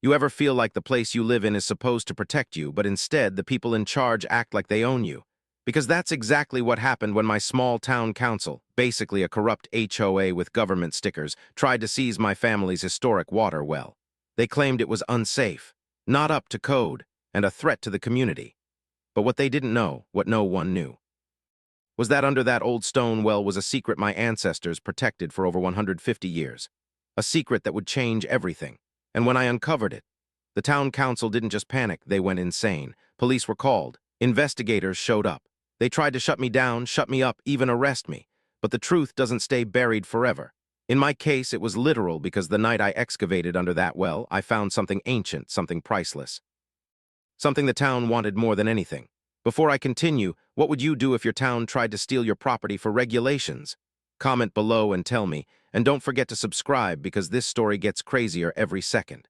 You ever feel like the place you live in is supposed to protect you, but instead the people in charge act like they own you? Because that's exactly what happened when my small town council, basically a corrupt HOA with government stickers, tried to seize my family's historic water well. They claimed it was unsafe, not up to code, and a threat to the community. But what they didn't know, what no one knew, was that under that old stone well was a secret my ancestors protected for over 150 years. A secret that would change everything. And when I uncovered it, the town council didn't just panic, they went insane. Police were called. Investigators showed up. They tried to shut me down, shut me up, even arrest me. But the truth doesn't stay buried forever. In my case, it was literal because the night I excavated under that well, I found something ancient, something priceless. Something the town wanted more than anything. Before I continue, what would you do if your town tried to steal your property for regulations? Comment below and tell me, and don't forget to subscribe because this story gets crazier every second.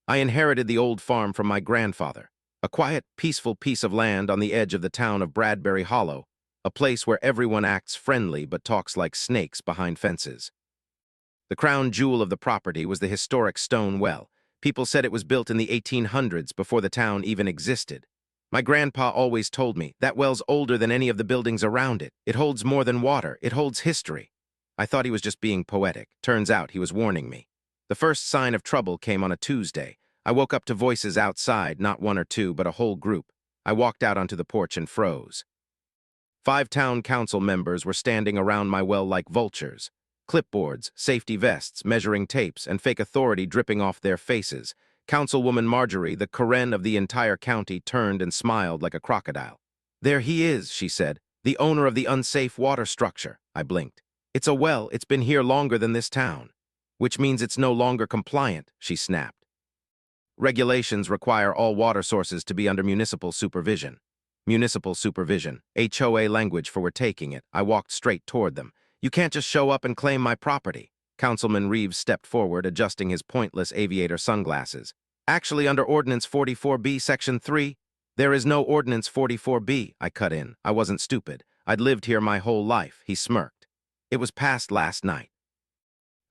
I inherited the old farm from my grandfather, a quiet, peaceful piece of land on the edge of the town of Bradbury Hollow, a place where everyone acts friendly but talks like snakes behind fences. The crown jewel of the property was the historic stone well. People said it was built in the 1800s before the town even existed. My grandpa always told me, that well's older than any of the buildings around it. It holds more than water. It holds history. I thought he was just being poetic. Turns out he was warning me. The first sign of trouble came on a Tuesday. I woke up to voices outside, not one or two, but a whole group. I walked out onto the porch and froze. 5 town council members were standing around my well like vultures. Clipboards, safety vests, measuring tapes, and fake authority dripping off their faces. Councilwoman Marjorie, the Karen of the entire county, turned and smiled like a crocodile. "There he is," she said, "the owner of the unsafe water structure." I blinked. "It's a well, it's been here longer than this town." "Which means it's no longer compliant," she snapped. "Regulations require all water sources to be under municipal supervision." Municipal supervision, HOA language for we're taking it. I walked straight toward them. "You can't just show up and claim my property." Councilman Reeves stepped forward, adjusting his pointless aviator sunglasses. "Actually, under Ordinance 44B, Section 3, there is no Ordinance 44B, I cut in. I wasn't stupid. I'd lived here my whole life, he smirked. "It was passed last night."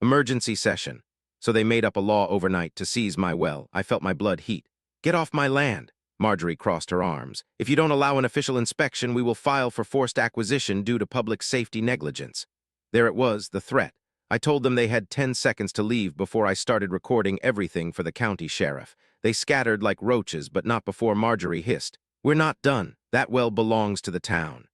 Emergency session. So they made up a law overnight to seize my well. I felt my blood heat. "Get off my land." Marjorie crossed her arms. "If you don't allow an official inspection, we will file for forced acquisition due to public safety negligence." There it was, the threat. I told them they had 10 seconds to leave before I started recording everything for the county sheriff. They scattered like roaches, but not before Marjorie hissed, "We're not done. That well belongs to the town."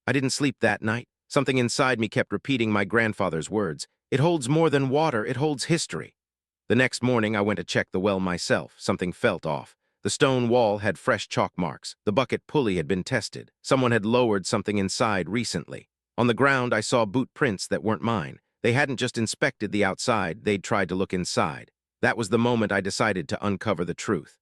I didn't sleep that night. Something inside me kept repeating my grandfather's words. It holds more than water, it holds history. The next morning, I went to check the well myself. Something felt off. The stone wall had fresh chalk marks. The bucket pulley had been tested. Someone had lowered something inside recently. On the ground, I saw boot prints that weren't mine. They hadn't just inspected the outside, they'd tried to look inside. That was the moment I decided to uncover the truth.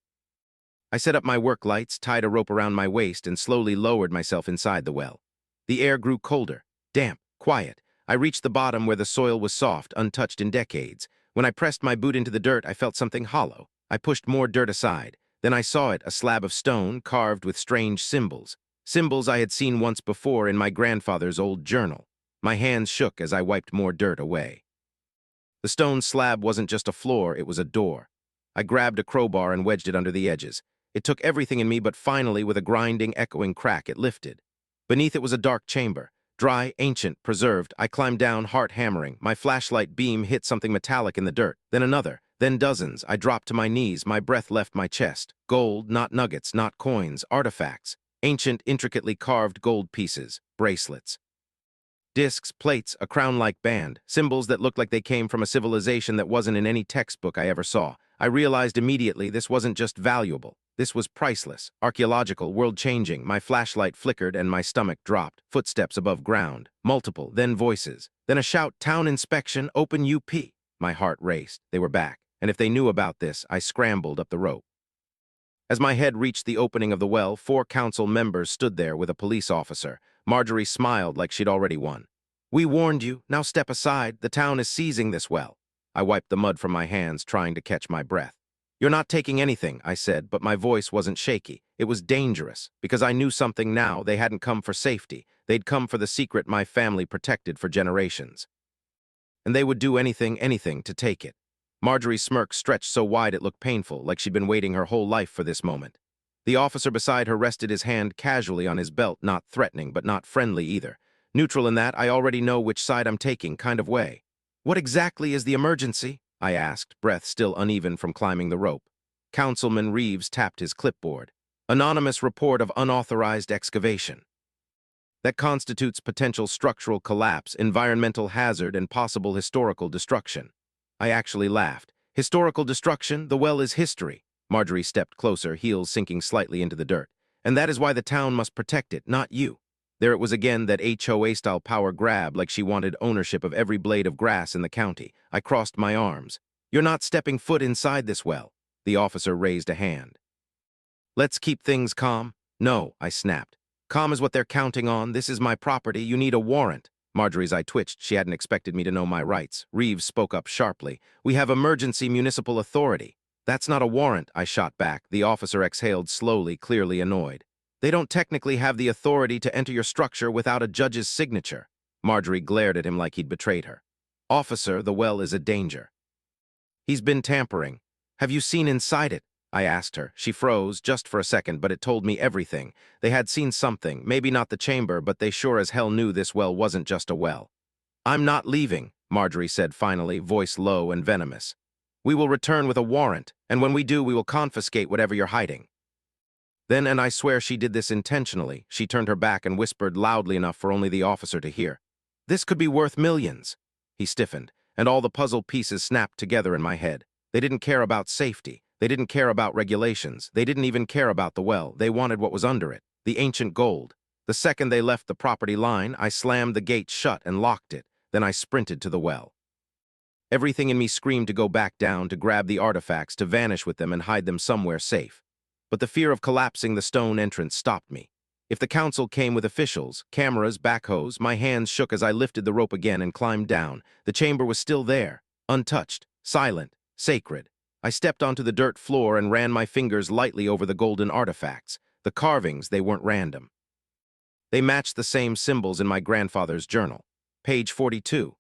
I set up my work lights, tied a rope around my waist, and slowly lowered myself inside the well. The air grew colder, damp, quiet. I reached the bottom where the soil was soft, untouched in decades. When I pressed my boot into the dirt, I felt something hollow. I pushed more dirt aside. Then I saw it, a slab of stone carved with strange symbols. Symbols I had seen once before in my grandfather's old journal. My hands shook as I wiped more dirt away. The stone slab wasn't just a floor, it was a door. I grabbed a crowbar and wedged it under the edges. It took everything in me, but finally, with a grinding, echoing crack, it lifted. Beneath it was a dark chamber. Dry, ancient, preserved. I climbed down, heart hammering. My flashlight beam hit something metallic in the dirt. Then another. Then dozens. I dropped to my knees. My breath left my chest. Gold, not nuggets, not coins, artifacts. Ancient, intricately carved gold pieces. Bracelets. Discs, plates, a crown-like band, symbols that looked like they came from a civilization that wasn't in any textbook I ever saw. I realized immediately this wasn't just valuable. This was priceless, archaeological, world-changing. My flashlight flickered and my stomach dropped. Footsteps above ground. Multiple, then voices. Then a shout, "Town inspection, open UP." My heart raced. They were back. And if they knew about this, I scrambled up the rope. As my head reached the opening of the well, 4 council members stood there with a police officer. Marjorie smiled like she'd already won. "We warned you. Now step aside. The town is seizing this well." I wiped the mud from my hands, trying to catch my breath. "You're not taking anything," I said, but my voice wasn't shaky. It was dangerous, because I knew something now. They hadn't come for safety. They'd come for the secret my family protected for generations. And they would do anything to take it. Marjorie's smirk stretched so wide it looked painful, like she'd been waiting her whole life for this moment. The officer beside her rested his hand casually on his belt, not threatening, but not friendly either. Neutral in that I already know which side I'm taking kind of way. "What exactly is the emergency?" I asked, breath still uneven from climbing the rope. Councilman Reeves tapped his clipboard. "Anonymous report of unauthorized excavation. That constitutes potential structural collapse, environmental hazard, and possible historical destruction." I actually laughed. "Historical destruction? The well is history." Marjorie stepped closer, heels sinking slightly into the dirt. "And that is why the town must protect it, not you." There it was again, that HOA-style power grab, like she wanted ownership of every blade of grass in the county. I crossed my arms. "You're not stepping foot inside this well." The officer raised a hand. "Let's keep things calm." "No," I snapped. "Calm is what they're counting on. This is my property. You need a warrant." Marjorie's eye twitched. She hadn't expected me to know my rights. Reeves spoke up sharply. "We have emergency municipal authority." "That's not a warrant," I shot back. The officer exhaled slowly, clearly annoyed. "They don't technically have the authority to enter your structure without a judge's signature." Marjorie glared at him like he'd betrayed her. "Officer, the well is a danger. He's been tampering." "Have you seen inside it?" I asked her. She froze, just for a second, but it told me everything. They had seen something, maybe not the chamber, but they sure as hell knew this well wasn't just a well. "I'm not leaving," Marjorie said finally, voice low and venomous. "We will return with a warrant, and when we do, we will confiscate whatever you're hiding." Then, and I swear she did this intentionally, she turned her back and whispered loudly enough for only the officer to hear. "This could be worth millions." He stiffened, and all the puzzle pieces snapped together in my head. They didn't care about safety. They didn't care about regulations. They didn't even care about the well. They wanted what was under it, the ancient gold. The second they left the property line, I slammed the gate shut and locked it. Then I sprinted to the well. Everything in me screamed to go back down, to grab the artifacts, to vanish with them and hide them somewhere safe. But the fear of collapsing the stone entrance stopped me. If the council came with officials, cameras, backhoes, my hands shook as I lifted the rope again and climbed down. The chamber was still there, untouched, silent, sacred. I stepped onto the dirt floor and ran my fingers lightly over the golden artifacts. The carvings, they weren't random. They matched the same symbols in my grandfather's journal. Page 42.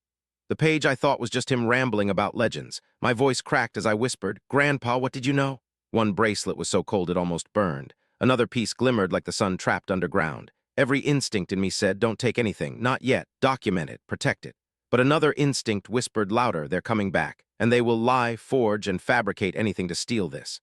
The page I thought was just him rambling about legends. My voice cracked as I whispered, "Grandpa, what did you know?" One bracelet was so cold it almost burned. Another piece glimmered like the sun trapped underground. Every instinct in me said, "Don't take anything, not yet, document it, protect it." But another instinct whispered louder, "They're coming back, and they will lie, forge, and fabricate anything to steal this."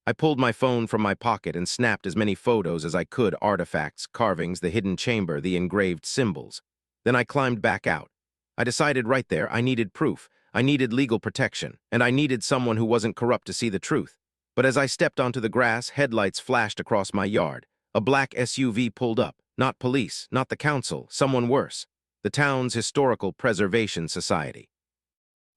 I pulled my phone from my pocket and snapped as many photos as I could, artifacts, carvings, the hidden chamber, the engraved symbols. Then I climbed back out. I decided right there I needed proof, I needed legal protection, and I needed someone who wasn't corrupt to see the truth. But as I stepped onto the grass, headlights flashed across my yard. A black SUV pulled up. Not police, not the council, someone worse. The town's Historical Preservation Society.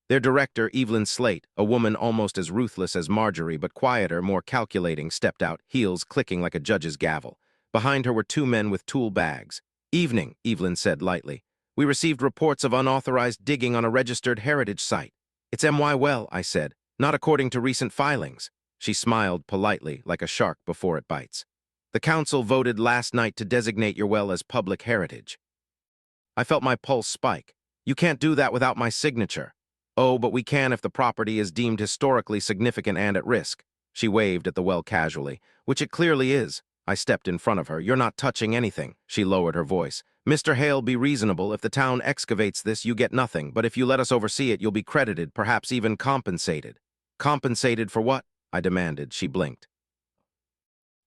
Their director, Evelyn Slate, a woman almost as ruthless as Marjorie but quieter, more calculating, stepped out, heels clicking like a judge's gavel. Behind her were two men with tool bags. "Evening," Evelyn said lightly. "We received reports of unauthorized digging on a registered heritage site." "It's MY well," I said. "Not according to recent filings." She smiled politely, like a shark before it bites. "The council voted last night to designate your well as public heritage." I felt my pulse spike. "You can't do that without my signature." "Oh, but we can if the property is deemed historically significant and at risk." She waved at the well casually. "Which it clearly is." I stepped in front of her. "You're not touching anything." She lowered her voice. "Mr. Hale, be reasonable. If the town excavates this, you get nothing. But if you let us oversee it, you'll be credited, perhaps even compensated." "Compensated for what?" I demanded. She blinked.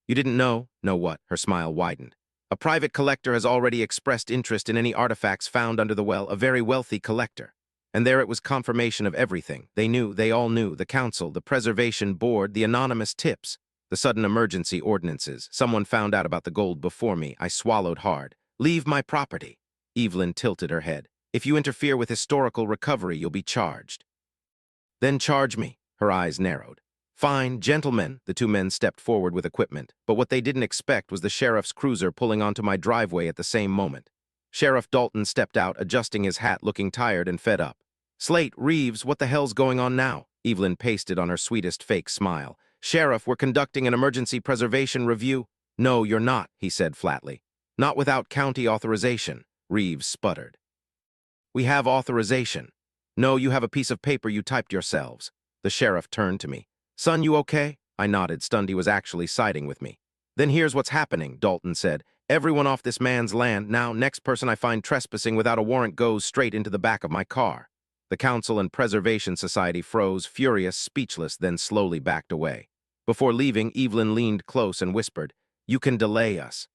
"You didn't know?" "Know what?" Her smile widened. "A private collector has already expressed interest in any artifacts found under the well, a very wealthy collector." And there it was, confirmation of everything. They knew, they all knew, the council, the preservation board, the anonymous tips, the sudden emergency ordinances. Someone found out about the gold before me. I swallowed hard. "Leave my property." Evelyn tilted her head. "If you interfere with historical recovery, you'll be charged." "Then charge me." Her eyes narrowed. "Fine, gentlemen." The two men stepped forward with equipment, but what they didn't expect was the sheriff's cruiser pulling onto my driveway at the same moment. Sheriff Dalton stepped out, adjusting his hat, looking tired and fed up. "Slate, Reeves, what the hell's going on now?" Evelyn pasted on her sweetest fake smile. "Sheriff, we're conducting an emergency preservation review." "No, you're not," he said flatly. "Not without county authorization." Reeves sputtered. "We have authorization." No, you have a piece of paper you typed yourselves. The sheriff turned to me. Son, you okay? I nodded, stunned he was actually siding with me. Then here's what's happening, Dalton said. Everyone off this man's land. Now, next person I find trespassing without a warrant goes straight into the back of my car. The Council and Preservation Society froze, furious, speechless, then slowly backed away. Before leaving, Evelyn leaned close and whispered, "You can delay us,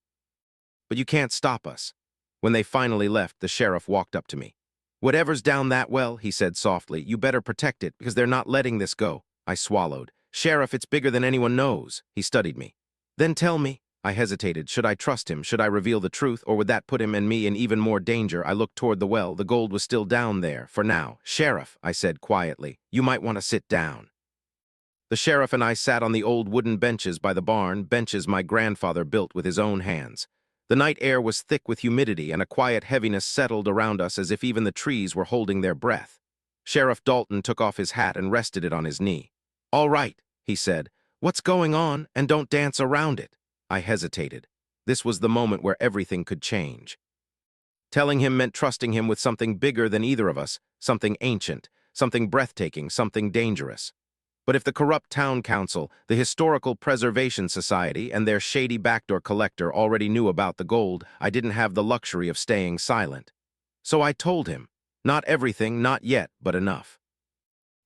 but you can't stop us." When they finally left, the sheriff walked up to me. "Whatever's down that well," he said softly, "you better protect it, because they're not letting this go." I swallowed. "Sheriff, it's bigger than anyone knows." He studied me. "Then tell me." I hesitated. Should I trust him? Should I reveal the truth, or would that put him and me in even more danger? I looked toward the well. The gold was still down there, for now. "Sheriff," I said quietly, "you might want to sit down." The sheriff and I sat on the old wooden benches by the barn, benches my grandfather built with his own hands. The night air was thick with humidity, and a quiet heaviness settled around us as if even the trees were holding their breath. Sheriff Dalton took off his hat and rested it on his knee. "All right," he said. "What's going on? And don't dance around it." I hesitated. This was the moment where everything could change. Telling him meant trusting him with something bigger than either of us, something ancient, something breathtaking, something dangerous. But if the corrupt town council, the Historical Preservation Society, and their shady backdoor collector already knew about the gold, I didn't have the luxury of staying silent. So I told him. Not everything, not yet, but enough.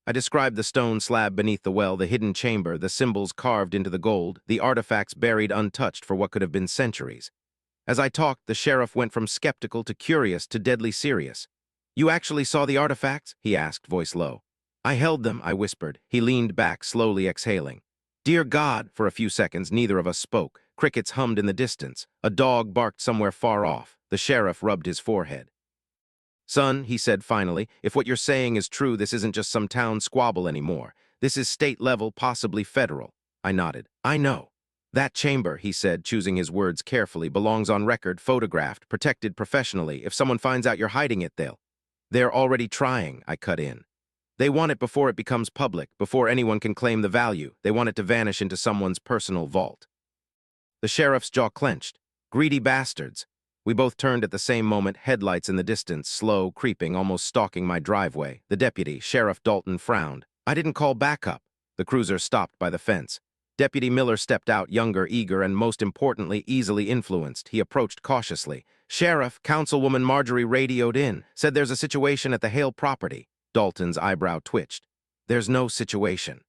I described the stone slab beneath the well, the hidden chamber, the symbols carved into the gold, the artifacts buried untouched for what could have been centuries. As I talked, the sheriff went from skeptical to curious to deadly serious. "You actually saw the artifacts?" he asked, voice low. "I held them," I whispered. He leaned back, slowly exhaling. "Dear God," for a few seconds, neither of us spoke. Crickets hummed in the distance. A dog barked somewhere far off. The sheriff rubbed his forehead. "Son," he said finally, "if what you're saying is true, this isn't just some town squabble anymore. This is state level, possibly federal." I nodded. "I know." "That chamber," he said, choosing his words carefully, "belongs on record, photographed, protected professionally. If someone finds out you're hiding it, They're already trying," I cut in. "They want it before it becomes public, before anyone can claim the value. They want it to vanish into someone's personal vault." The sheriff's jaw clenched. "Greedy bastards." We both turned at the same moment, headlights in the distance, slow, creeping, almost stalking my driveway. The deputy, Sheriff Dalton, frowned. I didn't call backup. The cruiser stopped by the fence. Deputy Miller stepped out, younger, eager, and most importantly, easily influenced. He approached cautiously. "Sheriff, Councilwoman Marjorie radioed in, said there's a situation at the Hale property." Dalton's eyebrow twitched. "There's no situation."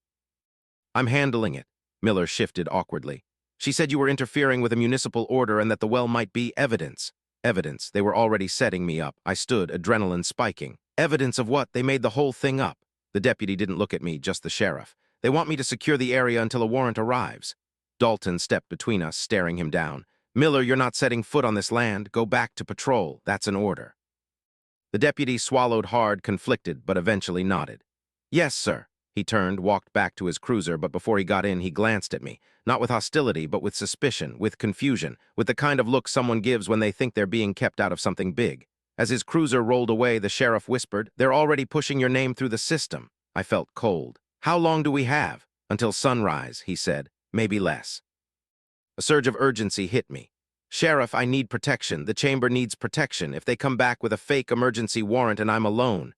"I'm handling it." Miller shifted awkwardly. "She said you were interfering with a municipal order and that the well might be evidence." Evidence. They were already setting me up. I stood, adrenaline spiking. Evidence of what? They made the whole thing up. The deputy didn't look at me, just the sheriff. "They want me to secure the area until a warrant arrives." Dalton stepped between us, staring him down. "Miller, you're not setting foot on this land. Go back to patrol. That's an order." The deputy swallowed hard, conflicted, but eventually nodded. "Yes, sir." He turned, walked back to his cruiser, but before he got in, he glanced at me. Not with hostility, but with suspicion, with confusion, with the kind of look someone gives when they think they're being kept out of something big. As his cruiser rolled away, the sheriff whispered, "They're already pushing your name through the system." I felt cold. "How long do we have?" "Until sunrise," he said. "Maybe less." A surge of urgency hit me. "Sheriff, I need protection. The chamber needs protection. If they come back with a fake emergency warrant and I'm alone."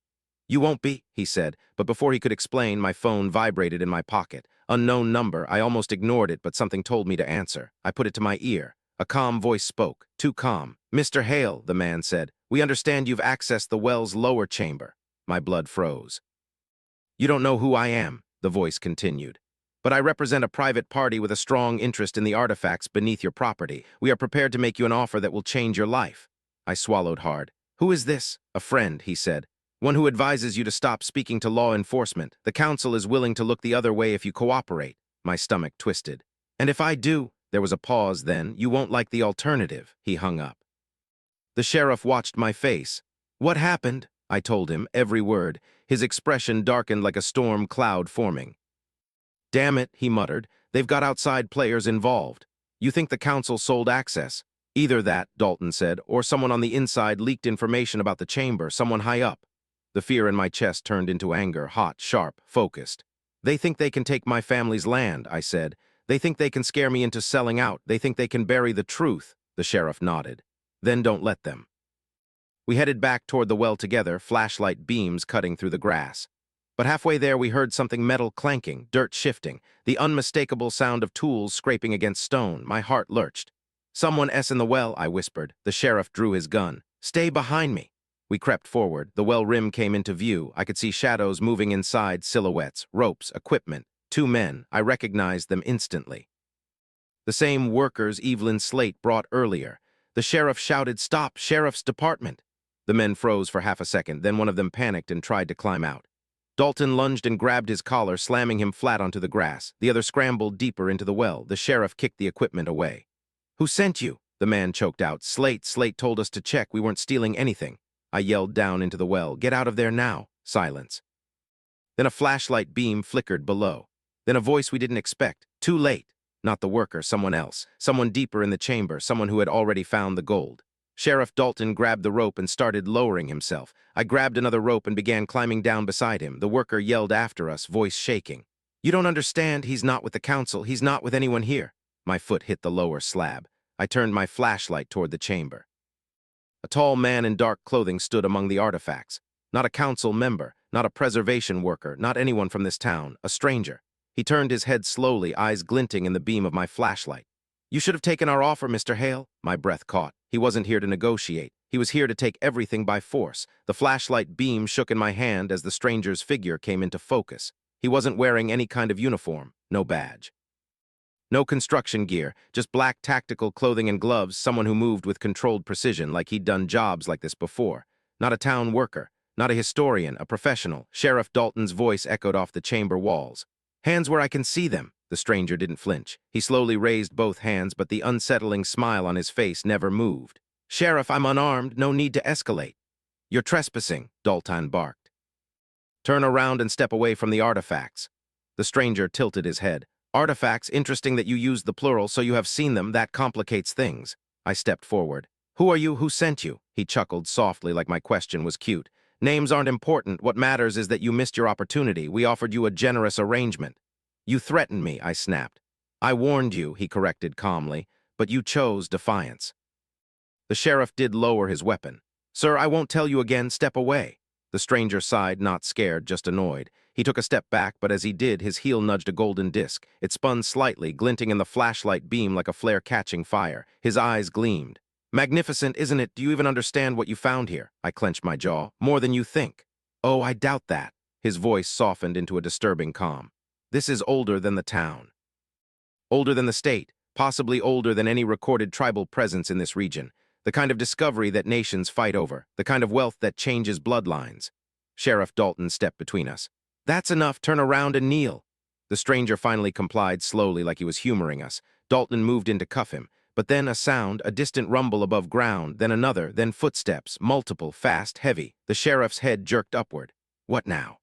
"You won't be," he said, but before he could explain, my phone vibrated in my pocket. Unknown number. I almost ignored it, but something told me to answer. I put it to my ear. A calm voice spoke. Too calm. "Mr. Hale," the man said, "we understand you've accessed the well's lower chamber." My blood froze. "You don't know who I am," the voice continued. "But I represent a private party with a strong interest in the artifacts beneath your property. We are prepared to make you an offer that will change your life." I swallowed hard. "Who is this?" "A friend," he said. "One who advises you to stop speaking to law enforcement. The council is willing to look the other way if you cooperate." My stomach twisted. "And if I do?" There was a pause then. "You won't like the alternative." He hung up. The sheriff watched my face. "What happened?" I told him, every word. His expression darkened like a storm cloud forming. "Damn it," he muttered. "They've got outside players involved. You think the council sold access?" "Either that," Dalton said, "or someone on the inside leaked information about the chamber, someone high up." The fear in my chest turned into anger, hot, sharp, focused. "They think they can take my family's land," I said. "They think they can scare me into selling out. They think they can bury the truth." The sheriff nodded. "Then don't let them." We headed back toward the well together, flashlight beams cutting through the grass. But halfway there we heard something metal clanking, dirt shifting, the unmistakable sound of tools scraping against stone. My heart lurched. "Someone S in the well," I whispered. The sheriff drew his gun. "Stay behind me." We crept forward. The well rim came into view. I could see shadows moving inside, silhouettes, ropes, equipment. 2 men. I recognized them instantly. The same workers Evelyn Slate brought earlier. The sheriff shouted, "Stop, sheriff's department!" The men froze for half a second, then one of them panicked and tried to climb out. Dalton lunged and grabbed his collar, slamming him flat onto the grass. The other scrambled deeper into the well. The sheriff kicked the equipment away. "Who sent you?" The man choked out. Slate told us to check. We weren't stealing anything." I yelled down into the well. "Get out of there now." Silence. Then a flashlight beam flickered below. Then a voice we didn't expect. "Too late." Not the worker, someone else. Someone deeper in the chamber, someone who had already found the gold. Sheriff Dalton grabbed the rope and started lowering himself. I grabbed another rope and began climbing down beside him. The worker yelled after us, voice shaking. "You don't understand. He's not with the council. He's not with anyone here." My foot hit the lower slab. I turned my flashlight toward the chamber. A tall man in dark clothing stood among the artifacts. Not a council member, not a preservation worker, not anyone from this town, a stranger. He turned his head slowly, eyes glinting in the beam of my flashlight. "You should have taken our offer, Mr. Hale." My breath caught. He wasn't here to negotiate. He was here to take everything by force. The flashlight beam shook in my hand as the stranger's figure came into focus. He wasn't wearing any kind of uniform, no badge. No construction gear, just black tactical clothing and gloves, someone who moved with controlled precision like he'd done jobs like this before. Not a town worker, not a historian, a professional. Sheriff Dalton's voice echoed off the chamber walls. "Hands where I can see them." The stranger didn't flinch. He slowly raised both hands, but the unsettling smile on his face never moved. "Sheriff, I'm unarmed, no need to escalate." "You're trespassing," Dalton barked. "Turn around and step away from the artifacts." The stranger tilted his head. "Artifacts, interesting that you used the plural, so you have seen them, that complicates things." I stepped forward. "Who are you? Who sent you?" He chuckled softly like my question was cute. "Names aren't important. What matters is that you missed your opportunity. We offered you a generous arrangement." "You threatened me," I snapped. "I warned you," he corrected calmly, "but you chose defiance." The sheriff did lower his weapon. "Sir, I won't tell you again. Step away." The stranger sighed, not scared, just annoyed. He took a step back, but as he did, his heel nudged a golden disc. It spun slightly, glinting in the flashlight beam like a flare catching fire. His eyes gleamed. "Magnificent, isn't it? Do you even understand what you found here?" I clenched my jaw. "More than you think." "Oh, I doubt that." His voice softened into a disturbing calm. "This is older than the town. Older than the state, possibly older than any recorded tribal presence in this region. The kind of discovery that nations fight over, the kind of wealth that changes bloodlines." Sheriff Dalton stepped between us. "That's enough. Turn around and kneel." The stranger finally complied slowly like he was humoring us. Dalton moved in to cuff him, but then a sound, a distant rumble above ground, then another, then footsteps, multiple, fast, heavy. The sheriff's head jerked upward. "What now?"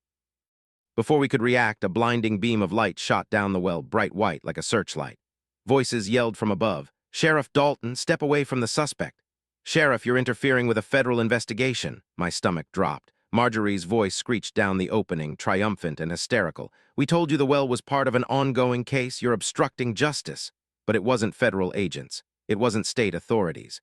Before we could react, a blinding beam of light shot down the well, bright white like a searchlight. Voices yelled from above. "Sheriff Dalton, step away from the suspect." "Sheriff, you're interfering with a federal investigation." My stomach dropped. Marjorie's voice screeched down the opening, triumphant and hysterical. "We told you the well was part of an ongoing case. You're obstructing justice." But it wasn't federal agents. It wasn't state authorities.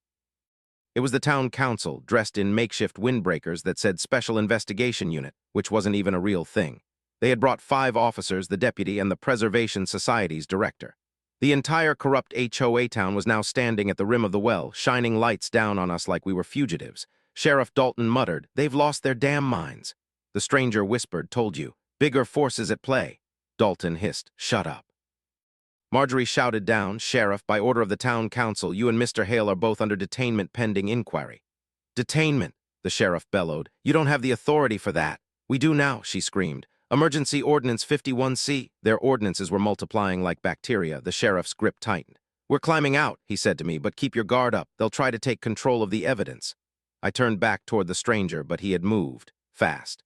It was the town council, dressed in makeshift windbreakers that said Special Investigation Unit, which wasn't even a real thing. They had brought 5 officers, the deputy and the Preservation Society's director. The entire corrupt HOA town was now standing at the rim of the well, shining lights down on us like we were fugitives. Sheriff Dalton muttered, "They've lost their damn minds." The stranger whispered, "Told you. Bigger forces at play." Dalton hissed, "Shut up." Marjorie shouted down, "Sheriff, by order of the town council, you and Mr. Hale are both under detainment pending inquiry." "Detainment," the sheriff bellowed. "You don't have the authority for that." "We do now," she screamed. "Emergency Ordinance 51C." Their ordinances were multiplying like bacteria. The sheriff's grip tightened. "We're climbing out," he said to me, "but keep your guard up. They'll try to take control of the evidence." I turned back toward the stranger, but he had moved, fast.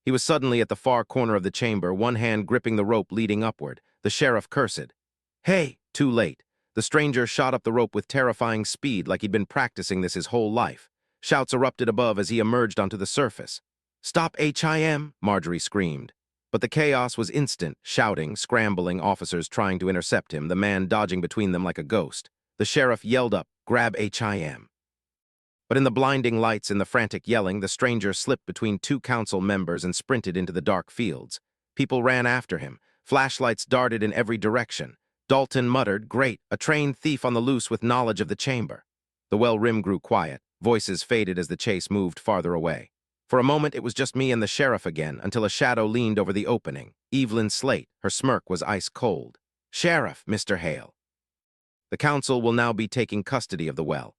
He was suddenly at the far corner of the chamber, one hand gripping the rope leading upward. The sheriff cursed. "Hey!" Too late. The stranger shot up the rope with terrifying speed like he'd been practicing this his whole life. Shouts erupted above as he emerged onto the surface. "Stop HIM!" Marjorie screamed. But the chaos was instant, shouting, scrambling, officers trying to intercept him, the man dodging between them like a ghost. The sheriff yelled up, "Grab HIM!" But in the blinding lights and the frantic yelling, the stranger slipped between two council members and sprinted into the dark fields. People ran after him. Flashlights darted in every direction. Dalton muttered, "Great, a trained thief on the loose with knowledge of the chamber." The well rim grew quiet. Voices faded as the chase moved farther away. For a moment, it was just me and the sheriff again, until a shadow leaned over the opening. Evelyn Slate, her smirk was ice cold. "Sheriff, Mr. Hale. The council will now be taking custody of the well."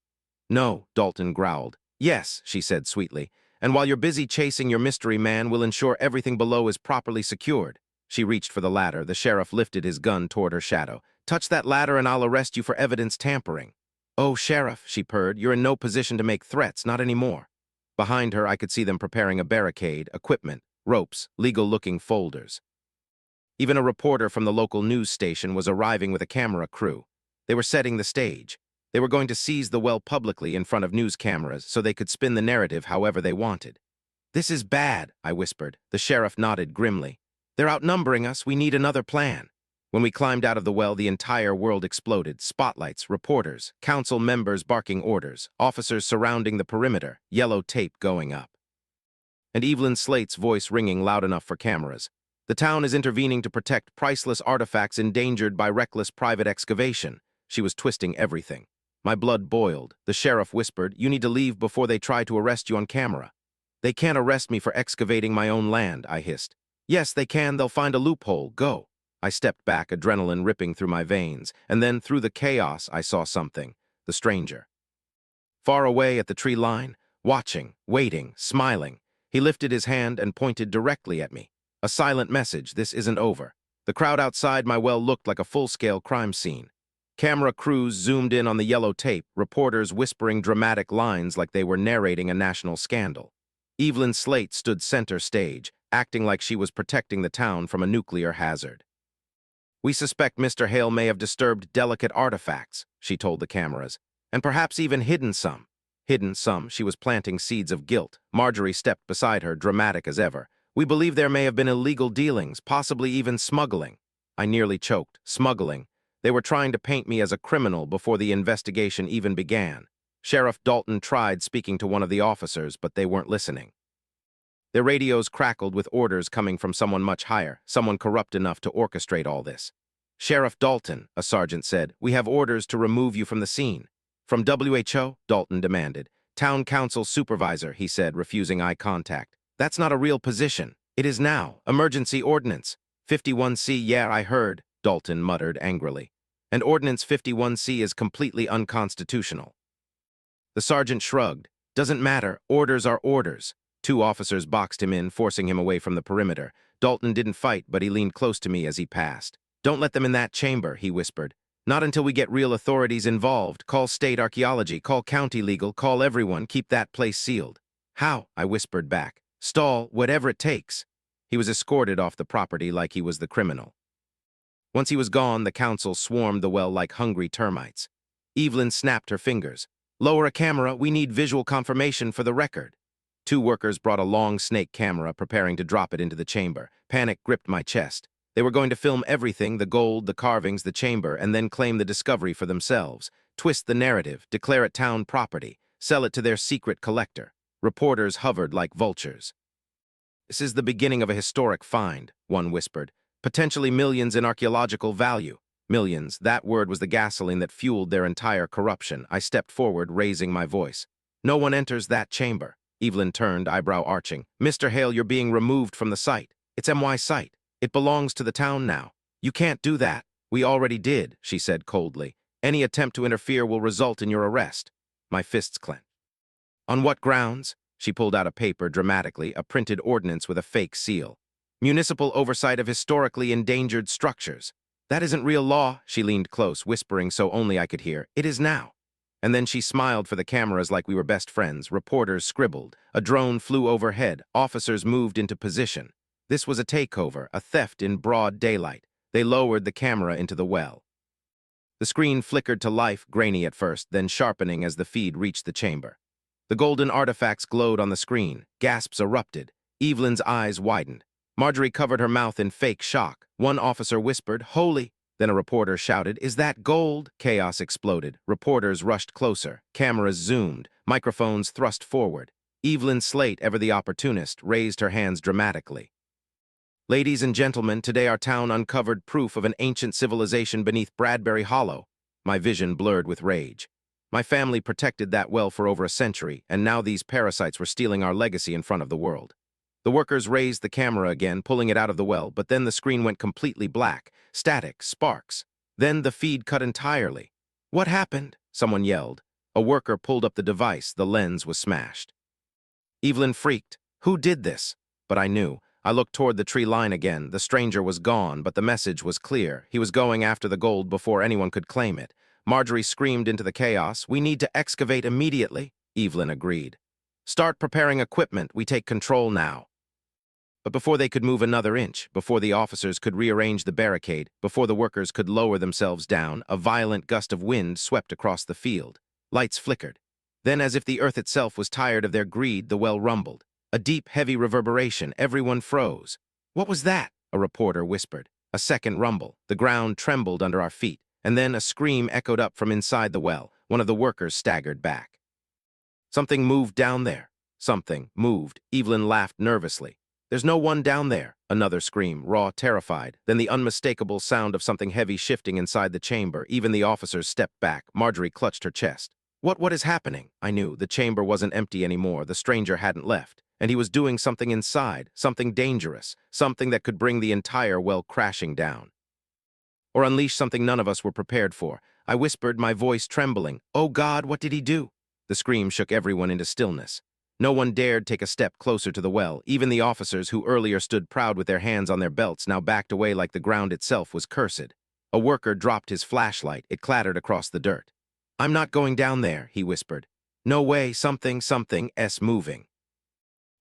"No," Dalton growled. "Yes," she said sweetly, "and while you're busy chasing your mystery man, we'll ensure everything below is properly secured." She reached for the ladder. The sheriff lifted his gun toward her shadow. "Touch that ladder and I'll arrest you for evidence tampering." "Oh, Sheriff," she purred, "you're in no position to make threats, not anymore." Behind her, I could see them preparing a barricade, equipment, ropes, legal-looking folders. Even a reporter from the local news station was arriving with a camera crew. They were setting the stage. They were going to seize the well publicly in front of news cameras so they could spin the narrative however they wanted. "This is bad," I whispered. The sheriff nodded grimly. "They're outnumbering us. We need another plan." When we climbed out of the well, the entire world exploded. Spotlights, reporters, council members barking orders, officers surrounding the perimeter, yellow tape going up. And Evelyn Slate's voice ringing loud enough for cameras. "The town is intervening to protect priceless artifacts endangered by reckless private excavation." She was twisting everything. My blood boiled. The sheriff whispered, "You need to leave before they try to arrest you on camera." "They can't arrest me for excavating my own land," I hissed. "Yes, they can. They'll find a loophole. Go." I stepped back, adrenaline ripping through my veins, and then through the chaos I saw something, the stranger. Far away at the tree line, watching, waiting, smiling, he lifted his hand and pointed directly at me. A silent message, this isn't over. The crowd outside my well looked like a full-scale crime scene. Camera crews zoomed in on the yellow tape, reporters whispering dramatic lines like they were narrating a national scandal. Evelyn Slate stood center stage, acting like she was protecting the town from a nuclear hazard. "We suspect Mr. Hale may have disturbed delicate artifacts," she told the cameras, "and perhaps even hidden some." Hidden some, she was planting seeds of guilt. Marjorie stepped beside her, dramatic as ever. "We believe there may have been illegal dealings, possibly even smuggling." I nearly choked. Smuggling. They were trying to paint me as a criminal before the investigation even began. Sheriff Dalton tried speaking to one of the officers, but they weren't listening. Their radios crackled with orders coming from someone much higher, someone corrupt enough to orchestrate all this. "Sheriff Dalton," a sergeant said, "we have orders to remove you from the scene." "From WHO?" Dalton demanded. "Town council supervisor," he said, refusing eye contact. "That's not a real position." "It is now. Emergency ordinance. 51C, yeah, I heard," Dalton muttered angrily. "And Ordinance 51C is completely unconstitutional." The sergeant shrugged. "Doesn't matter. Orders are orders." Two officers boxed him in, forcing him away from the perimeter. Dalton didn't fight, but he leaned close to me as he passed. "Don't let them in that chamber," he whispered. "Not until we get real authorities involved. Call state archaeology, call county legal, call everyone. Keep that place sealed." "How?" I whispered back. "Stall, whatever it takes." He was escorted off the property like he was the criminal. Once he was gone, the council swarmed the well like hungry termites. Evelyn snapped her fingers. "Lower a camera. We need visual confirmation for the record." Two workers brought a long snake camera, preparing to drop it into the chamber. Panic gripped my chest. They were going to film everything, the gold, the carvings, the chamber, and then claim the discovery for themselves. Twist the narrative, declare it town property, sell it to their secret collector. Reporters hovered like vultures. "This is the beginning of a historic find," one whispered. "Potentially millions in archaeological value." Millions, that word was the gasoline that fueled their entire corruption. I stepped forward, raising my voice. "No one enters that chamber." Evelyn turned, eyebrow arching. "Mr. Hale, you're being removed from the site. It's MY site. It belongs to the town now. You can't do that." "We already did," she said coldly. "Any attempt to interfere will result in your arrest." My fists clenched. "On what grounds?" She pulled out a paper dramatically, a printed ordinance with a fake seal. "Municipal oversight of historically endangered structures." "That isn't real law." She leaned close, whispering so only I could hear. "It is now." And then she smiled for the cameras like we were best friends. Reporters scribbled. A drone flew overhead. Officers moved into position. This was a takeover, a theft in broad daylight. They lowered the camera into the well. The screen flickered to life, grainy at first, then sharpening as the feed reached the chamber. The golden artifacts glowed on the screen. Gasps erupted. Evelyn's eyes widened. Marjorie covered her mouth in fake shock. One officer whispered, "Holy!" Then a reporter shouted, "Is that gold?" Chaos exploded. Reporters rushed closer. Cameras zoomed. Microphones thrust forward. Evelyn Slate, ever the opportunist, raised her hands dramatically. Ladies and gentlemen, today our town uncovered proof of an ancient civilization beneath Bradbury Hollow. My vision blurred with rage. My family protected that well for over a century, and now these parasites were stealing our legacy in front of the world. The workers raised the camera again, pulling it out of the well, but then the screen went completely black. Static, sparks. Then the feed cut entirely. "What happened?" someone yelled. A worker pulled up the device. The lens was smashed. Evelyn freaked. "Who did this?" But I knew. I looked toward the tree line again. The stranger was gone, but the message was clear. He was going after the gold before anyone could claim it. Marjorie screamed into the chaos. "We need to excavate immediately." Evelyn agreed. "Start preparing equipment. We take control now." But before they could move another inch, before the officers could rearrange the barricade, before the workers could lower themselves down, a violent gust of wind swept across the field. Lights flickered. Then, as if the earth itself was tired of their greed, the well rumbled. A deep, heavy reverberation. Everyone froze. "What was that?" a reporter whispered. A second rumble. The ground trembled under our feet, and then a scream echoed up from inside the well. One of the workers staggered back. "Something moved down there." Something moved. Evelyn laughed nervously. "There's no one down there." Another scream, raw, terrified. Then the unmistakable sound of something heavy shifting inside the chamber. Even the officers stepped back. Marjorie clutched her chest. What is happening?" I knew. The chamber wasn't empty anymore. The stranger hadn't left. And he was doing something inside, something dangerous, something that could bring the entire well crashing down. Or unleash something none of us were prepared for. I whispered, my voice trembling. "Oh God, what did he do?" The scream shook everyone into stillness. No one dared take a step closer to the well. Even the officers who earlier stood proud with their hands on their belts now backed away like the ground itself was cursed. A worker dropped his flashlight. It clattered across the dirt. "I'm not going down there," he whispered. "No way, something's moving."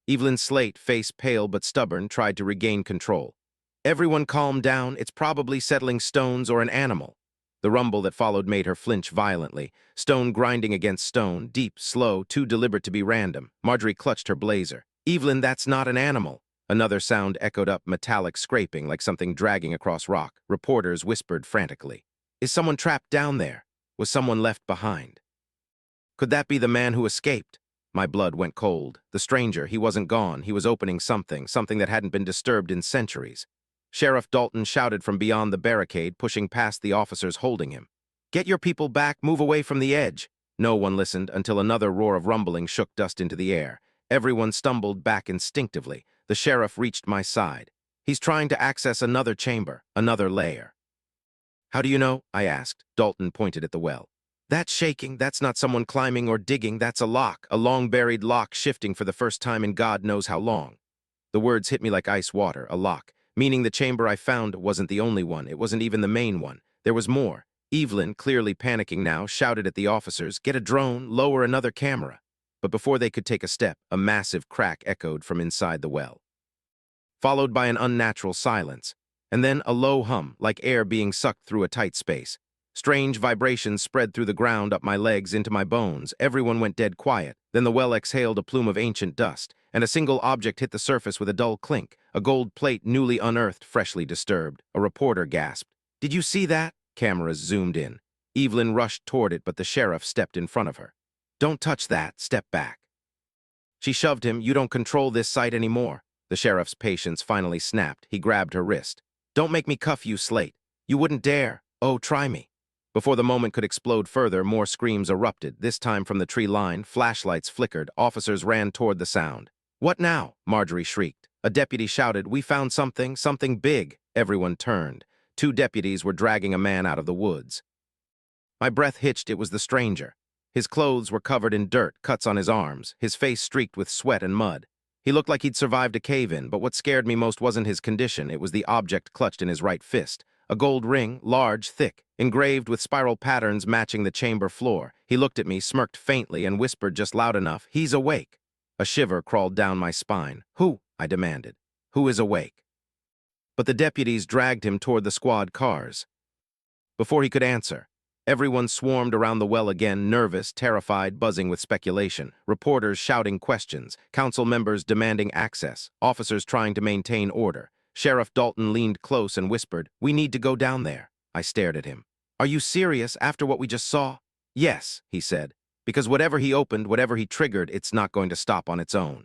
Evelyn Slate, face pale but stubborn, tried to regain control. "Everyone calm down. It's probably settling stones or an animal." The rumble that followed made her flinch violently. Stone grinding against stone, deep, slow, too deliberate to be random. Marjorie clutched her blazer. "Evelyn, that's not an animal." Another sound echoed up, metallic scraping like something dragging across rock. Reporters whispered frantically. "Is someone trapped down there? Was someone left behind? Could that be the man who escaped?" My blood went cold. The stranger, he wasn't gone. He was opening something that hadn't been disturbed in centuries. Sheriff Dalton shouted from beyond the barricade, pushing past the officers holding him. "Get your people back, move away from the edge." No one listened until another roar of rumbling shook dust into the air. Everyone stumbled back instinctively. The sheriff reached my side. "He's trying to access another chamber, another layer." "How do you know?" I asked. Dalton pointed at the well. "That's shaking. That's not someone climbing or digging. That's a lock, a long-buried lock shifting for the first time in God knows how long." The words hit me like ice water. A lock, meaning the chamber I found wasn't the only one. It wasn't even the main one. There was more. Evelyn, clearly panicking now, shouted at the officers, "Get a drone, lower another camera." But before they could take a step, a massive crack echoed from inside the well, followed by an unnatural silence, and then a low hum, like air being sucked through a tight space. Strange vibrations spread through the ground, up my legs, into my bones. Everyone went dead quiet. Then the well exhaled a plume of ancient dust, and a single object hit the surface with a dull clink, a gold plate newly unearthed, freshly disturbed. A reporter gasped. "Did you see that?" Cameras zoomed in. Evelyn rushed toward it, but the sheriff stepped in front of her. "Don't touch that. Step back." She shoved him. "You don't control this site anymore." The sheriff's patience finally snapped. He grabbed her wrist. "Don't make me cuff you, Slate. You wouldn't dare. Oh, try me." Before the moment could explode further, more screams erupted, this time from the tree line. Flashlights flickered. Officers ran toward the sound. "What now?" Marjorie shrieked. A deputy shouted, "We found something big." Everyone turned. 2 deputies were dragging a man out of the woods. My breath hitched. It was the stranger. His clothes were covered in dirt, cuts on his arms, his face streaked with sweat and mud. He looked like he'd survived a cave-in, but what scared me most wasn't his condition. It was the object clutched in his right fist. A gold ring, large, thick, engraved with spiral patterns matching the chamber floor. He looked at me, smirked faintly, and whispered just loud enough, "He's awake." A shiver crawled down my spine. "Who?" I demanded. "Who is awake?" But the deputies dragged him toward the squad cars. Before he could answer, everyone swarmed around the well again, nervous, terrified, buzzing with speculation. Reporters shouting questions, council members demanding access, officers trying to maintain order. Sheriff Dalton leaned close and whispered, "We need to go down there." I stared at him. "Are you serious after what we just saw?" "Yes," he said. Because whatever he opened, whatever he triggered, it's not going to stop on its own.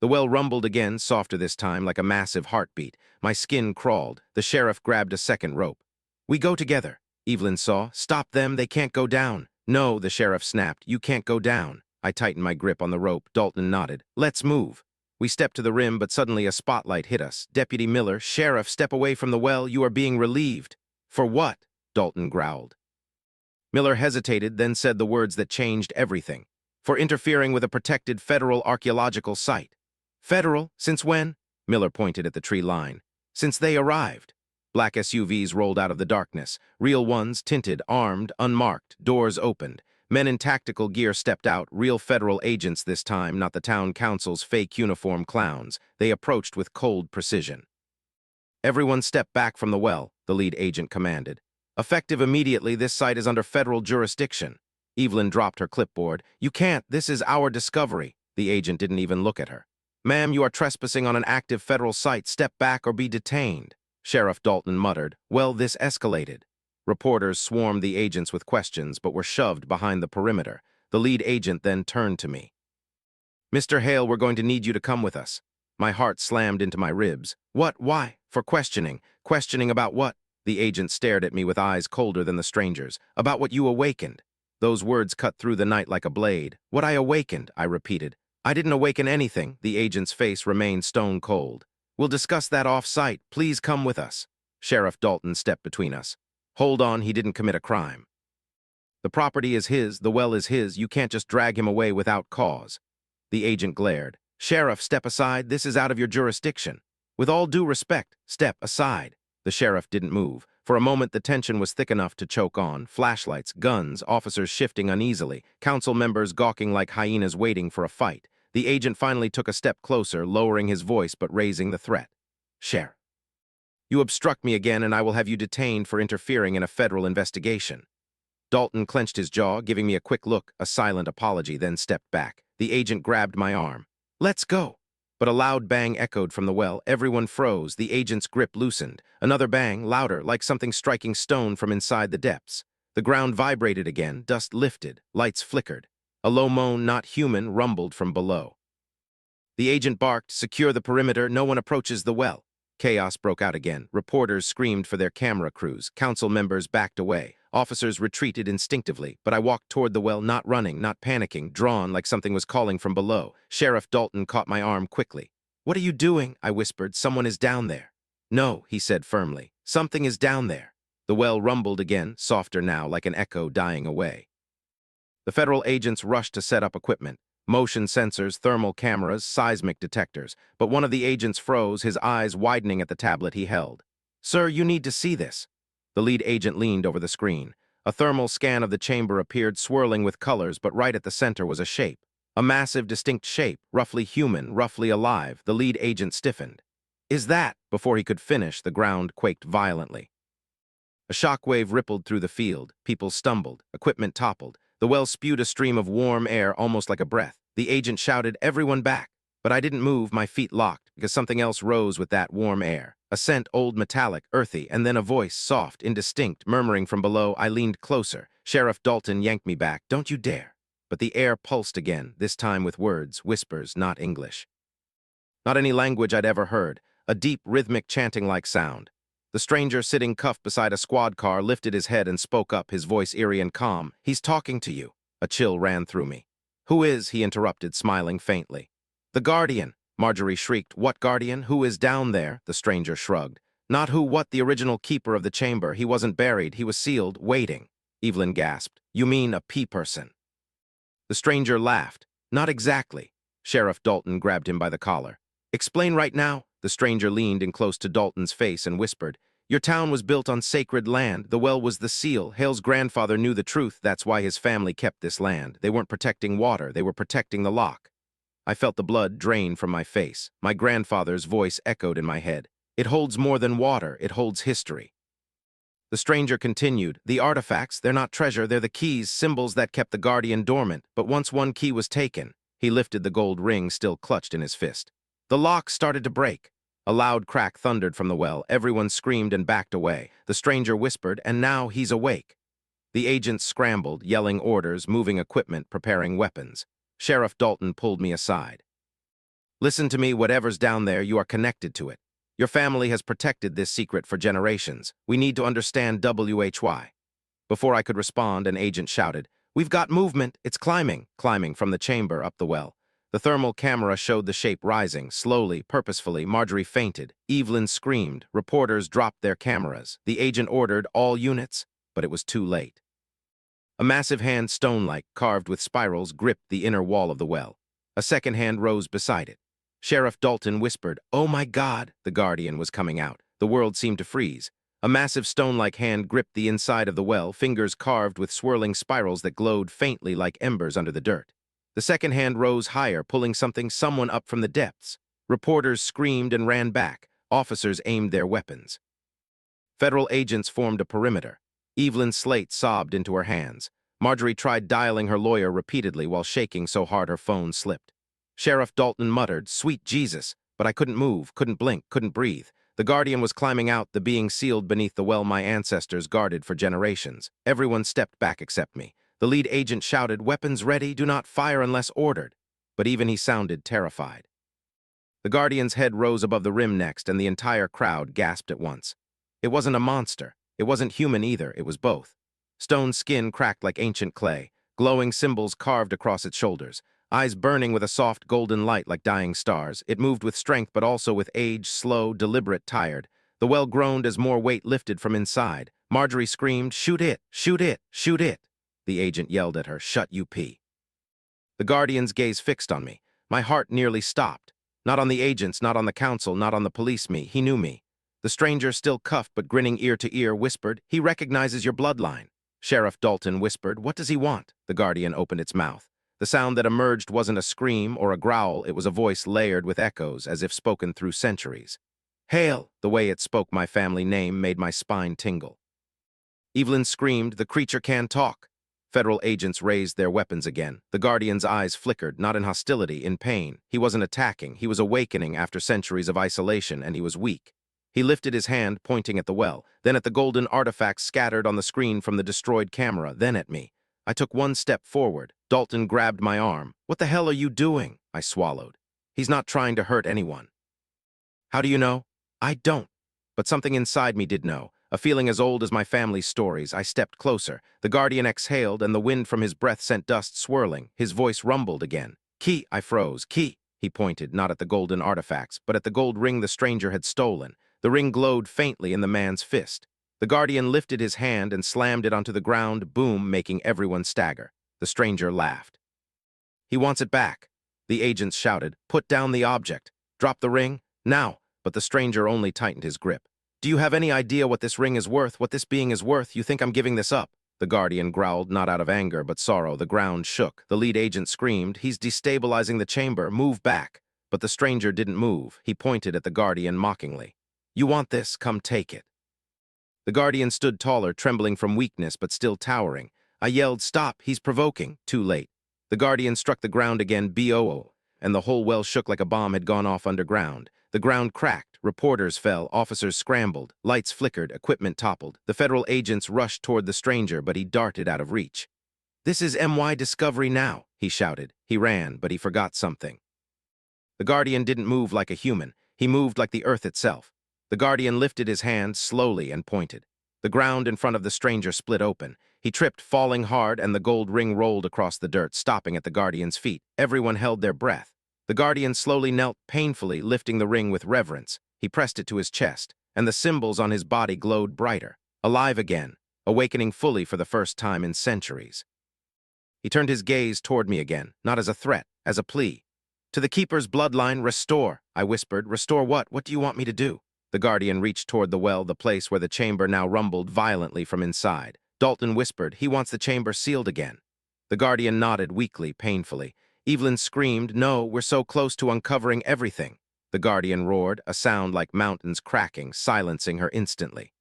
The well rumbled again, softer this time, like a massive heartbeat. My skin crawled. The sheriff grabbed a second rope. "We go together," Evelyn saw. "Stop them, they can't go down." "No," the sheriff snapped. "You can't go down." I tightened my grip on the rope. Dalton nodded. "Let's move." We stepped to the rim, but suddenly a spotlight hit us. "Deputy Miller, Sheriff, step away from the well. You are being relieved." "For what?" Dalton growled. Miller hesitated, then said the words that changed everything. "For interfering with a protected federal archaeological site." "Federal? Since when?" Miller pointed at the tree line. "Since they arrived." Black SUVs rolled out of the darkness. Real ones, tinted, armed, unmarked, doors opened. Men in tactical gear stepped out, real federal agents this time, not the town council's fake uniform clowns. They approached with cold precision. "Everyone step back from the well," the lead agent commanded. "Effective immediately, this site is under federal jurisdiction." Evelyn dropped her clipboard. "You can't, this is our discovery." The agent didn't even look at her. "Ma'am, you are trespassing on an active federal site. Step back or be detained." Sheriff Dalton muttered. Well, this escalated. Reporters swarmed the agents with questions, but were shoved behind the perimeter. The lead agent then turned to me. "Mr. Hale, we're going to need you to come with us." My heart slammed into my ribs. "What? Why?" "For questioning." "Questioning about what?" The agent stared at me with eyes colder than the stranger's. "About what you awakened." Those words cut through the night like a blade. "What I awakened," I repeated. "I didn't awaken anything." The agent's face remained stone cold. "We'll discuss that off-site. Please come with us." Sheriff Dalton stepped between us. "Hold on, he didn't commit a crime. The property is his, the well is his. You can't just drag him away without cause." The agent glared. "Sheriff, step aside. This is out of your jurisdiction." "With all due respect, step aside." The sheriff didn't move. For a moment, the tension was thick enough to choke on. Flashlights, guns, officers shifting uneasily, council members gawking like hyenas waiting for a fight. The agent finally took a step closer, lowering his voice but raising the threat. "Sheriff, you obstruct me again and I will have you detained for interfering in a federal investigation." Dalton clenched his jaw, giving me a quick look, a silent apology, then stepped back. The agent grabbed my arm. "Let's go." But a loud bang echoed from the well. Everyone froze. The agent's grip loosened. Another bang, louder, like something striking stone from inside the depths. The ground vibrated again, dust lifted, lights flickered. A low moan, not human, rumbled from below. The agent barked, "Secure the perimeter, no one approaches the well." Chaos broke out again. Reporters screamed for their camera crews. Council members backed away. Officers retreated instinctively, but I walked toward the well, not running, not panicking, drawn like something was calling from below. Sheriff Dalton caught my arm quickly. "What are you doing?" I whispered. "Someone is down there." "No," he said firmly. "Something is down there." The well rumbled again, softer now, like an echo dying away. The federal agents rushed to set up equipment. Motion sensors, thermal cameras, seismic detectors. But one of the agents froze, his eyes widening at the tablet he held. "Sir, you need to see this." The lead agent leaned over the screen. A thermal scan of the chamber appeared, swirling with colors, but right at the center was a shape. A massive, distinct shape, roughly human, roughly alive. The lead agent stiffened. "Is that?" Before he could finish, the ground quaked violently. A shockwave rippled through the field. People stumbled. Equipment toppled. The well spewed a stream of warm air, almost like a breath. The agent shouted, "Everyone back!" But I didn't move, my feet locked, because something else rose with that warm air. A scent, old, metallic, earthy, and then a voice, soft, indistinct, murmuring from below. I leaned closer. Sheriff Dalton yanked me back. "Don't you dare." But the air pulsed again, this time with words, whispers, not English. Not any language I'd ever heard. A deep, rhythmic, chanting-like sound. The stranger, sitting cuffed beside a squad car, lifted his head and spoke up, his voice eerie and calm. "He's talking to you." A chill ran through me. "Who is?" he interrupted, smiling faintly. "The Guardian." Marjorie shrieked. "What Guardian? Who is down there?" The stranger shrugged. "Not who, what, the original keeper of the chamber. He wasn't buried, he was sealed, waiting." Evelyn gasped. "You mean a P-person?" The stranger laughed. "Not exactly." Sheriff Dalton grabbed him by the collar. "Explain right now." The stranger leaned in close to Dalton's face and whispered, "Your town was built on sacred land. The well was the seal. Hale's grandfather knew the truth. That's why his family kept this land. They weren't protecting water. They were protecting the lock." I felt the blood drain from my face. My grandfather's voice echoed in my head. "It holds more than water. It holds history." The stranger continued, "The artifacts, they're not treasure. They're the keys, symbols that kept the Guardian dormant. But once one key was taken," he lifted the gold ring still clutched in his fist. "The lock started to break." A loud crack thundered from the well. Everyone screamed and backed away. The stranger whispered, "And now he's awake." The agents scrambled, yelling orders, moving equipment, preparing weapons. Sheriff Dalton pulled me aside. Listen to me, whatever's down there, you are connected to it. Your family has protected this secret for generations. We need to understand WHY. Before I could respond, an agent shouted, "We've got movement! It's climbing!" Climbing from the chamber up the well. The thermal camera showed the shape rising, slowly, purposefully. Marjorie fainted. Evelyn screamed. Reporters dropped their cameras. The agent ordered all units, but it was too late. A massive hand, stone-like, carved with spirals, gripped the inner wall of the well. A second hand rose beside it. Sheriff Dalton whispered, "Oh my God!" The Guardian was coming out. The world seemed to freeze. A massive stone-like hand gripped the inside of the well, fingers carved with swirling spirals that glowed faintly like embers under the dirt. The second hand rose higher, pulling someone up from the depths. Reporters screamed and ran back. Officers aimed their weapons. Federal agents formed a perimeter. Evelyn's slate sobbed into her hands. Marjorie tried dialing her lawyer repeatedly while shaking so hard her phone slipped. Sheriff Dalton muttered, "Sweet Jesus," but I couldn't move, couldn't blink, couldn't breathe. The Guardian was climbing out, the being sealed beneath the well my ancestors guarded for generations. Everyone stepped back except me. The lead agent shouted, "Weapons ready, do not fire unless ordered." But even he sounded terrified. The Guardian's head rose above the rim next, and the entire crowd gasped at once. It wasn't a monster. It wasn't human either, it was both. Stone skin cracked like ancient clay, glowing symbols carved across its shoulders, eyes burning with a soft golden light like dying stars. It moved with strength but also with age, slow, deliberate, tired. The well groaned as more weight lifted from inside. Marjorie screamed, "Shoot it! Shoot it! Shoot it!" The agent yelled at her, "Shut UP." The Guardian's gaze fixed on me. My heart nearly stopped. Not on the agents, not on the council, not on the police. He knew me. The stranger, still cuffed but grinning ear to ear, whispered, "He recognizes your bloodline." Sheriff Dalton whispered, "What does he want?" The Guardian opened its mouth. The sound that emerged wasn't a scream or a growl, it was a voice layered with echoes, as if spoken through centuries. "Hail!" The way it spoke my family name made my spine tingle. Evelyn screamed, "The creature can talk." Federal agents raised their weapons again. The Guardian's eyes flickered, not in hostility, in pain. He wasn't attacking, he was awakening after centuries of isolation, and he was weak. He lifted his hand, pointing at the well, then at the golden artifacts scattered on the screen from the destroyed camera, then at me. I took one step forward. Dalton grabbed my arm. "What the hell are you doing?" I swallowed. "He's not trying to hurt anyone." "How do you know?" "I don't." But something inside me did know. A feeling as old as my family's stories. I stepped closer. The Guardian exhaled, and the wind from his breath sent dust swirling. His voice rumbled again. "Key." I froze. "Key." He pointed, not at the golden artifacts, but at the gold ring the stranger had stolen. The ring glowed faintly in the man's fist. The Guardian lifted his hand and slammed it onto the ground, boom, making everyone stagger. The stranger laughed. "He wants it back." The agents shouted, "Put down the object. Drop the ring, now." But the stranger only tightened his grip. "Do you have any idea what this ring is worth, what this being is worth? You think I'm giving this up?" The Guardian growled, not out of anger, but sorrow. The ground shook. The lead agent screamed, "He's destabilizing the chamber. Move back." But the stranger didn't move. He pointed at the Guardian mockingly. "You want this? Come take it." The Guardian stood taller, trembling from weakness, but still towering. I yelled, "Stop, he's provoking." Too late. The Guardian struck the ground again, BOO, and the whole well shook like a bomb had gone off underground. The ground cracked, reporters fell, officers scrambled, lights flickered, equipment toppled. The federal agents rushed toward the stranger, but he darted out of reach. "This is MY Discovery now," he shouted. He ran, but he forgot something. The Guardian didn't move like a human. He moved like the earth itself. The Guardian lifted his hand slowly and pointed. The ground in front of the stranger split open. He tripped, falling hard, and the gold ring rolled across the dirt, stopping at the Guardian's feet. Everyone held their breath. The Guardian slowly knelt, painfully lifting the ring with reverence. He pressed it to his chest, and the symbols on his body glowed brighter. Alive again, awakening fully for the first time in centuries. He turned his gaze toward me again, not as a threat, as a plea. "To the Keeper's bloodline, restore," I whispered. "Restore what? What do you want me to do?" The Guardian reached toward the well, the place where the chamber now rumbled violently from inside. Dalton whispered, "He wants the chamber sealed again." The Guardian nodded weakly, painfully. Evelyn screamed, "No, we're so close to uncovering everything." The Guardian roared, a sound like mountains cracking, silencing her instantly.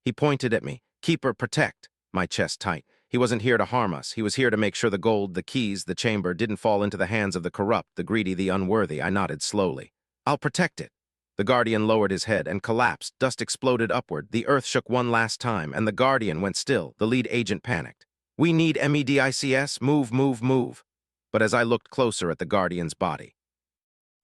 He pointed at me. "Keeper, protect." My chest tight. He wasn't here to harm us. He was here to make sure the gold, the keys, the chamber didn't fall into the hands of the corrupt, the greedy, the unworthy. I nodded slowly. "I'll protect it." The Guardian lowered his head and collapsed. Dust exploded upward. The earth shook one last time, and the Guardian went still. The lead agent panicked. "We need MEDICS. Move, move, move." But as I looked closer at the Guardian's body,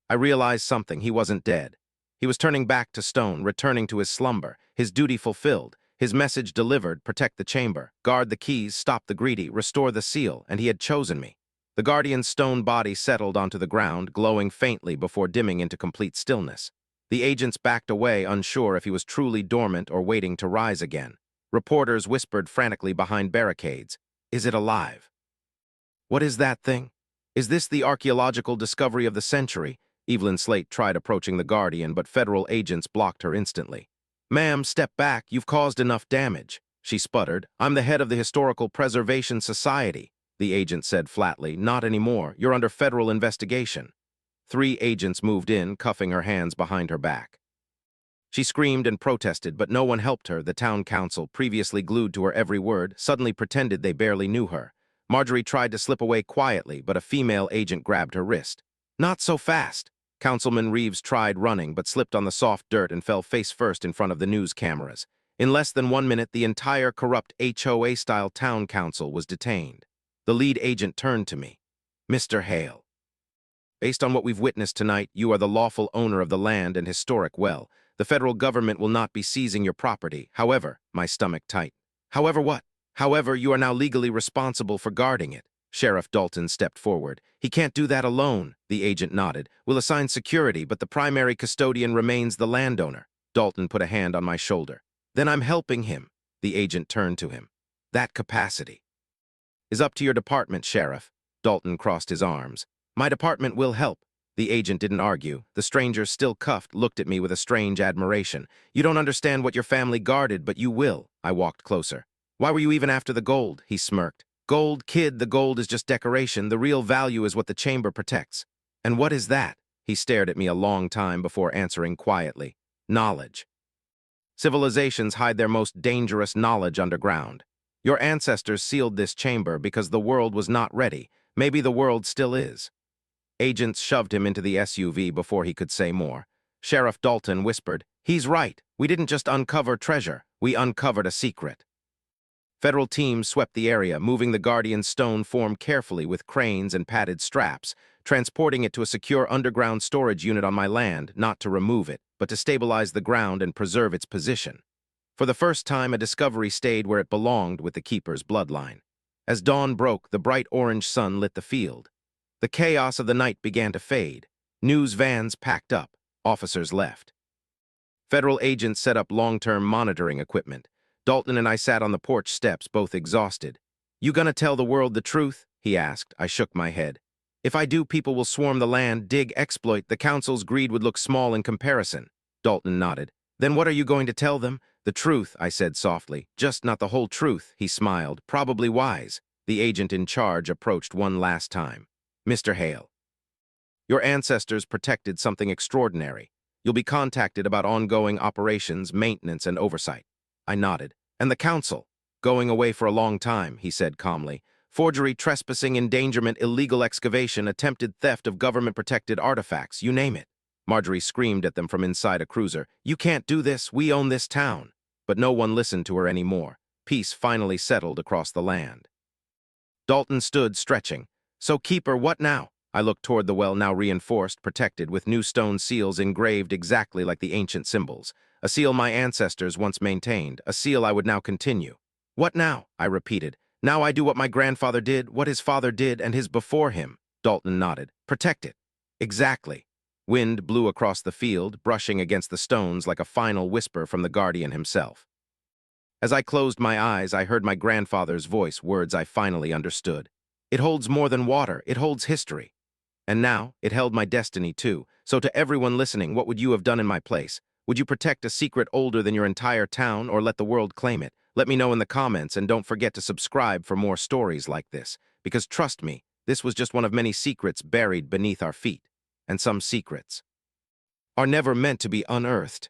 I realized something. He wasn't dead. He was turning back to stone, returning to his slumber, his duty fulfilled, his message delivered: protect the chamber, guard the keys, stop the greedy, restore the seal, and he had chosen me. The Guardian's stone body settled onto the ground, glowing faintly before dimming into complete stillness. The agents backed away, unsure if he was truly dormant or waiting to rise again. Reporters whispered frantically behind barricades. "Is it alive? What is that thing? Is this the archaeological discovery of the century?" Evelyn Slate tried approaching the Guardian, but federal agents blocked her instantly. "Ma'am, step back. You've caused enough damage," she sputtered. "I'm the head of the Historical Preservation Society," the agent said flatly. "Not anymore. You're under federal investigation." 3 agents moved in, cuffing her hands behind her back. She screamed and protested, but no one helped her. The town council, previously glued to her every word, suddenly pretended they barely knew her. Marjorie tried to slip away quietly, but a female agent grabbed her wrist. "Not so fast." Councilman Reeves tried running, but slipped on the soft dirt and fell face first in front of the news cameras. In less than 1 minute, the entire corrupt HOA-style town council was detained. The lead agent turned to me. "Mr. Hale, based on what we've witnessed tonight, you are the lawful owner of the land and historic well. The federal government will not be seizing your property. However," my stomach tight. "However what?" "However, you are now legally responsible for guarding it." Sheriff Dalton stepped forward. "He can't do that alone," the agent nodded. "We'll assign security, but the primary custodian remains the landowner." Dalton put a hand on my shoulder. "Then I'm helping him." The agent turned to him. "That capacity is up to your department, Sheriff." Dalton crossed his arms. "My department will help." The agent didn't argue. The stranger, still cuffed, looked at me with a strange admiration. "You don't understand what your family guarded, but you will." I walked closer. "Why were you even after the gold?" He smirked. "Gold, kid, the gold is just decoration. The real value is what the chamber protects." "And what is that?" He stared at me a long time before answering quietly. "Knowledge. Civilizations hide their most dangerous knowledge underground. Your ancestors sealed this chamber because the world was not ready. Maybe the world still is." Agents shoved him into the SUV before he could say more. Sheriff Dalton whispered, "He's right. We didn't just uncover treasure. We uncovered a secret." Federal teams swept the area, moving the Guardian's stone form carefully with cranes and padded straps, transporting it to a secure underground storage unit on my land, not to remove it, but to stabilize the ground and preserve its position. For the first time, a discovery stayed where it belonged, with the keeper's bloodline. As dawn broke, the bright orange sun lit the field. The chaos of the night began to fade. News vans packed up. Officers left. Federal agents set up long-term monitoring equipment. Dalton and I sat on the porch steps, both exhausted. "You gonna tell the world the truth?" he asked. I shook my head. "If I do, people will swarm the land, dig, exploit. The council's greed would look small in comparison." Dalton nodded. "Then what are you going to tell them?" "The truth," I said softly. "Just not the whole truth," he smiled. "Probably wise." The agent in charge approached one last time. "Mr. Hale, your ancestors protected something extraordinary. You'll be contacted about ongoing operations, maintenance, and oversight." I nodded. "And the council?" "Going away for a long time," he said calmly. "Forgery, trespassing, endangerment, illegal excavation, attempted theft of government-protected artifacts, you name it." Marjorie screamed at them from inside a cruiser. "You can't do this. We own this town." But no one listened to her anymore. Peace finally settled across the land. Dalton stood, stretching. "So, Keeper, what now?" I looked toward the well, now reinforced, protected, with new stone seals engraved exactly like the ancient symbols. A seal my ancestors once maintained, a seal I would now continue. "What now?" I repeated. "Now I do what my grandfather did, what his father did, and his before him." Dalton nodded. "Protect it." "Exactly." Wind blew across the field, brushing against the stones like a final whisper from the Guardian himself. As I closed my eyes, I heard my grandfather's voice, words I finally understood. "It holds more than water, it holds history." And now, it held my destiny too. So to everyone listening, what would you have done in my place? Would you protect a secret older than your entire town, or let the world claim it? Let me know in the comments, and don't forget to subscribe for more stories like this. Because trust me, this was just one of many secrets buried beneath our feet. And some secrets are never meant to be unearthed.